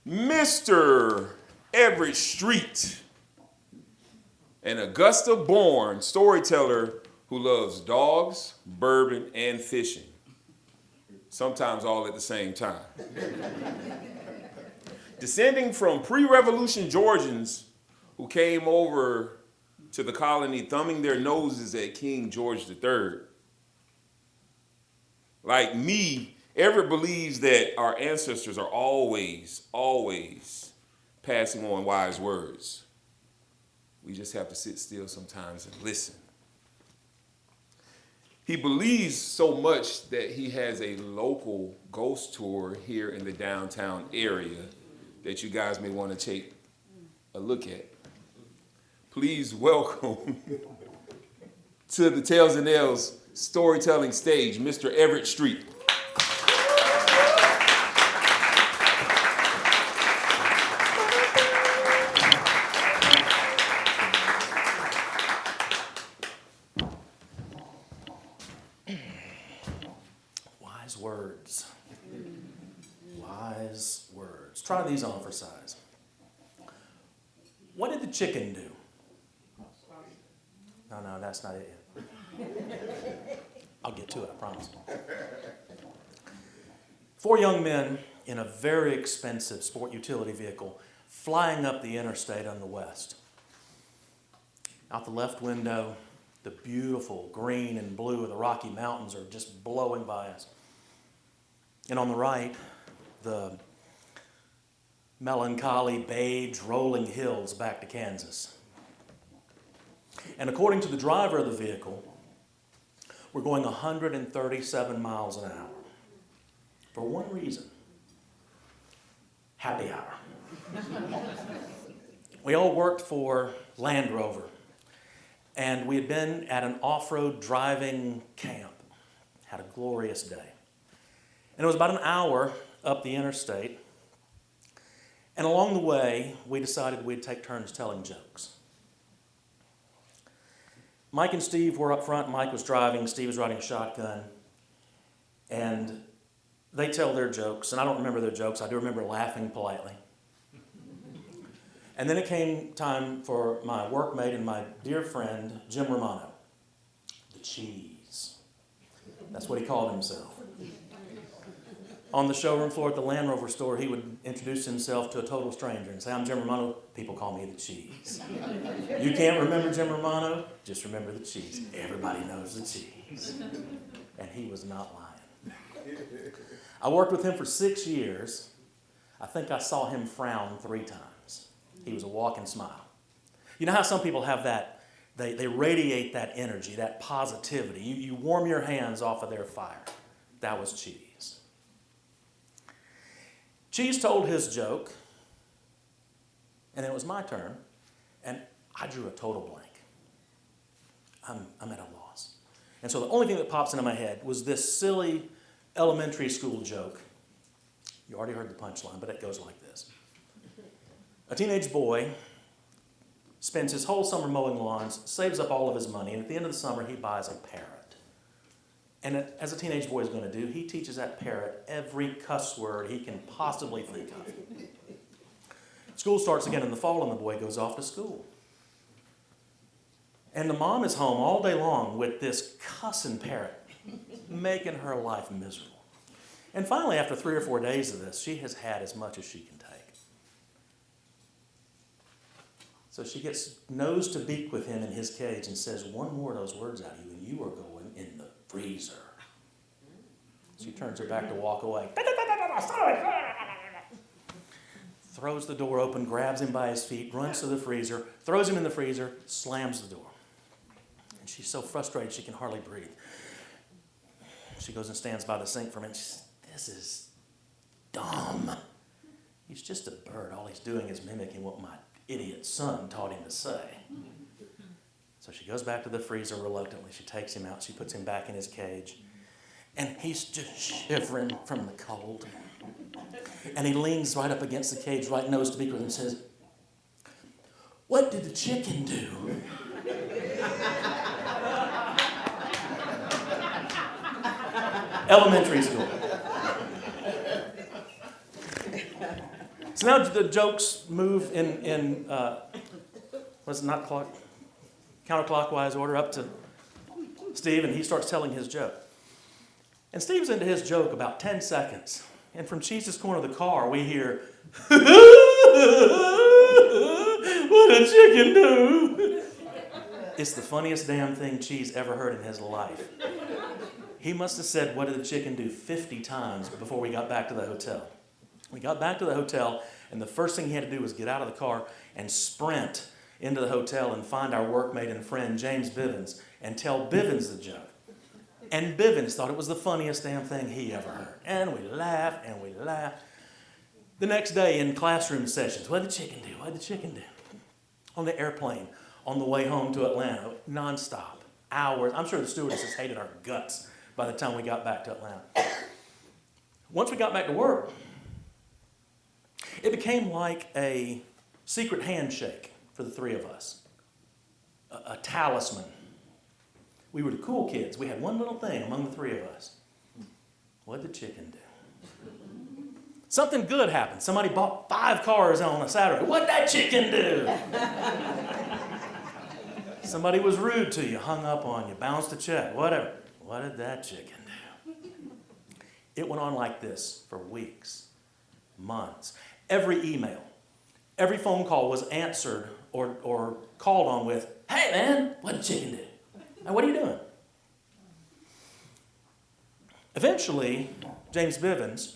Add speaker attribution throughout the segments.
Speaker 1: Mr. Everett Street, an Augusta-born storyteller who loves dogs, bourbon, and fishing, sometimes all at the same time. Descending from pre-revolution Georgians who came over to the colony thumbing their noses at King George III. Like me, Everett believes that our ancestors are always passing on wise words. We just have to sit still sometimes and listen. He believes so much that he has a local ghost tour here in the downtown area that you guys may want to take a look at. Please welcome to the Tales and Nails storytelling stage, Mr. Everett Street.
Speaker 2: Wise words. Wise words. Try these on for size. What did the chicken do? No, that's not it yet. I'll get to it, I promise. 4 young men in a very expensive sport utility vehicle flying up the interstate on the west. Out the left window, the beautiful green and blue of the Rocky Mountains are just blowing by us. And on the right, the melancholy beige rolling hills back to Kansas. And according to the driver of the vehicle, we're going 137 miles an hour. For one reason: happy hour. We all worked for Land Rover, and we had been at an off-road driving camp. Had a glorious day. And it was about an hour up the interstate, and along the way, we decided we'd take turns telling jokes. Mike and Steve were up front. Mike was driving. Steve was riding shotgun. And they tell their jokes. And I don't remember their jokes. I do remember laughing politely. And then it came time for my workmate and my dear friend, Jim Romano. The cheese. That's what he called himself. On the showroom floor at the Land Rover store, he would introduce himself to a total stranger and say, "I'm Jim Romano. People call me the cheese." You can't remember Jim Romano? Just remember the cheese. Everybody knows the cheese. And he was not lying. I worked with him for 6 years. I think I saw him frown 3 times. He was a walking smile. You know how some people have that, they radiate that energy, that positivity. You warm your hands off of their fire. That was Cheese. Cheese told his joke, and then it was my turn, and I drew a total blank. I'm at a loss. And so the only thing that pops into my head was this silly elementary school joke. You already heard the punchline, but it goes like this. A teenage boy spends his whole summer mowing lawns, saves up all of his money, and at the end of the summer, he buys a parrot. And as a teenage boy is going to do, he teaches that parrot every cuss word he can possibly think of. School starts again in the fall, and the boy goes off to school. And the mom is home all day long with this cussing parrot, making her life miserable. And finally, after 3 or 4 days of this, she has had as much as she can take. So she gets nose to beak with him in his cage and says, "One more of those words out of you, and you are going in the freezer." She turns her back to walk away. Throws the door open, grabs him by his feet, runs to the freezer, throws him in the freezer, slams the door. And she's so frustrated she can hardly breathe. She goes and stands by the sink for a minute. She says, "This is dumb. He's just a bird. All he's doing is mimicking what my idiot son taught him to say." So she goes back to the freezer reluctantly. She takes him out. She puts him back in his cage. And he's just shivering from the cold. And he leans right up against the cage, right nose to beak with him, and says, "What did the chicken do?" Elementary school. So now the jokes move in what's it, not counterclockwise order up to Steve, and he starts telling his joke. And Steve's into his joke about 10 seconds. And from Cheese's corner of the car, we hear, what a chicken do. It's the funniest damn thing Cheese ever heard in his life. He must have said, what did the chicken do 50 times before we got back to the hotel. We got back to the hotel, and the first thing he had to do was get out of the car and sprint into the hotel and find our workmate and friend, James Bivens, and tell Bivens the joke. And Bivens thought it was the funniest damn thing he ever heard. And we laughed and we laughed. The next day in classroom sessions, what did the chicken do? What did the chicken do? On the airplane, on the way home to Atlanta, nonstop, hours. I'm sure the stewardesses hated our guts by the time we got back to Atlanta. Once we got back to work, it became like a secret handshake for the three of us, a talisman. We were the cool kids. We had one little thing among the three of us. What did the chicken do? Something good happened. Somebody bought 5 cars on a Saturday. What did that chicken do? Somebody was rude to you, hung up on you, bounced a check, whatever. What did that chicken do? It went on like this for weeks, months. Every email, every phone call was answered or called on with, hey man, what did chicken do? Now, what are you doing? Eventually, James Bivens,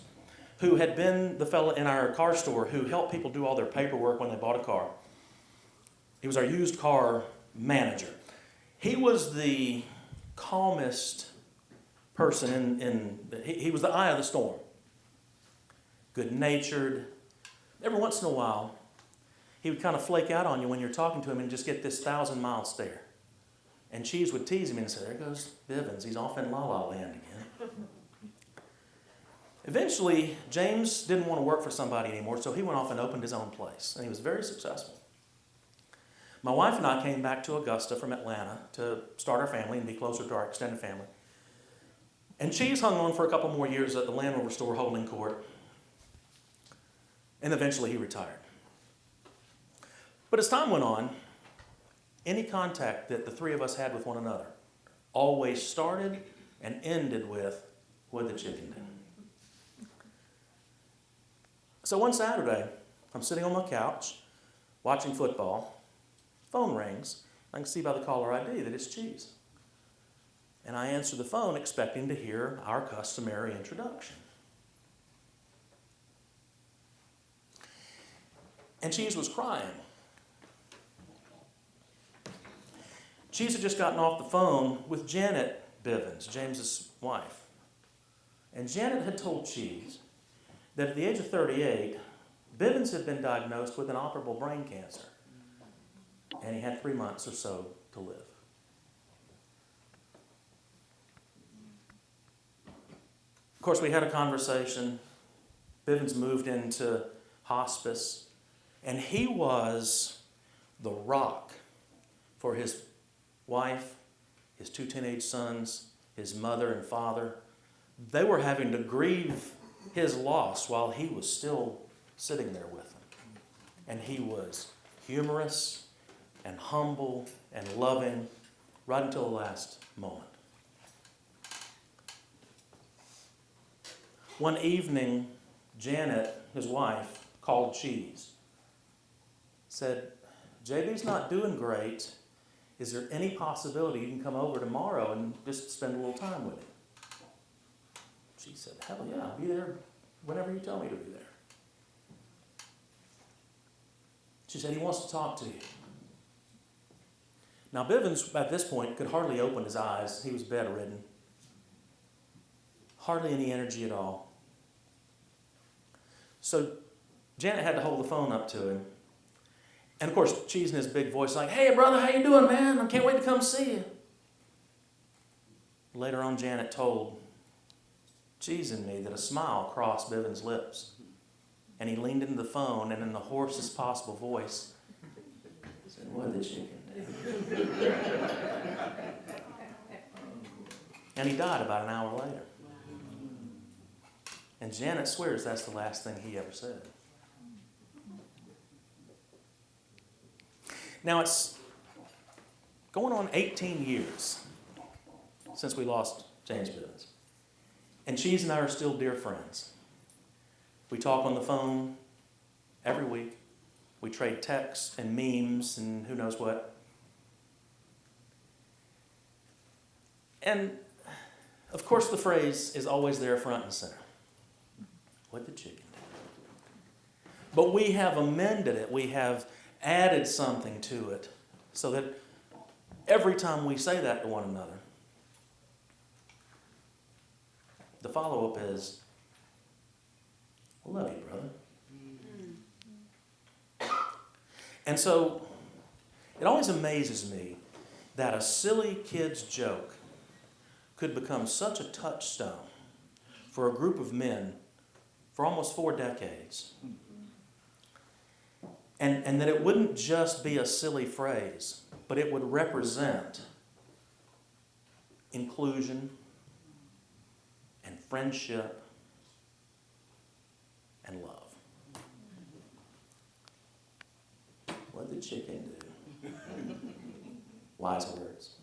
Speaker 2: who had been the fellow in our car store who helped people do all their paperwork when they bought a car, he was our used car manager. He was the calmest person he was the eye of the storm. Good-natured. Every once in a while, he would kind of flake out on you when you're talking to him and just get this 1,000-mile stare. And Cheese would tease him and say, there goes Bivens. He's off in la-la land again. Eventually, James didn't want to work for somebody anymore, so he went off and opened his own place. And he was very successful. My wife and I came back to Augusta from Atlanta to start our family and be closer to our extended family. And Cheese hung on for a couple more years at the Land Rover store holding court. And eventually he retired. But as time went on, any contact that the three of us had with one another always started and ended with, what did the chicken do? So one Saturday, I'm sitting on my couch watching football. Phone rings. I can see by the caller ID that it's Cheese. And I answer the phone expecting to hear our customary introduction. And Cheese was crying. Cheese had just gotten off the phone with Janet Bivens, James's wife. And Janet had told Cheese that at the age of 38, Bivens had been diagnosed with inoperable brain cancer. And he had 3 months or so to live. Of course, we had a conversation. Bivens moved into hospice. And he was the rock for his wife, his 2 teenage sons, his mother and father. They were having to grieve his loss while he was still sitting there with them. And he was humorous and humble and loving right until the last moment. One evening, Janet, his wife, called Cheese. Said, JB's not doing great. Is there any possibility you can come over tomorrow and just spend a little time with him? She said, hell yeah, I'll be there whenever you tell me to be there. She said, he wants to talk to you. Now, Bivens, at this point, could hardly open his eyes. He was bedridden. Hardly any energy at all. So Janet had to hold the phone up to him. And of course, Cheese in his big voice like, hey brother, how you doing, man? I can't wait to come see you. Later on, Janet told Cheese and me that a smile crossed Bivens' lips. And he leaned into the phone and in the hoarsest possible voice said, what did the chicken do? And he died about an hour later. And Janet swears that's the last thing he ever said. Now it's going on 18 years since we lost James Bivens. And Cheese and I are still dear friends. We talk on the phone every week. We trade texts and memes and who knows what. And of course the phrase is always there front and center. What did chicken do? But we have amended it. We have added something to it so that every time we say that to one another, the follow-up is, I love you, brother. And so it always amazes me that a silly kid's joke could become such a touchstone for a group of men for almost 4 decades. And that it wouldn't just be a silly phrase, but it would represent inclusion and friendship and love. What did chicken do? Wise words.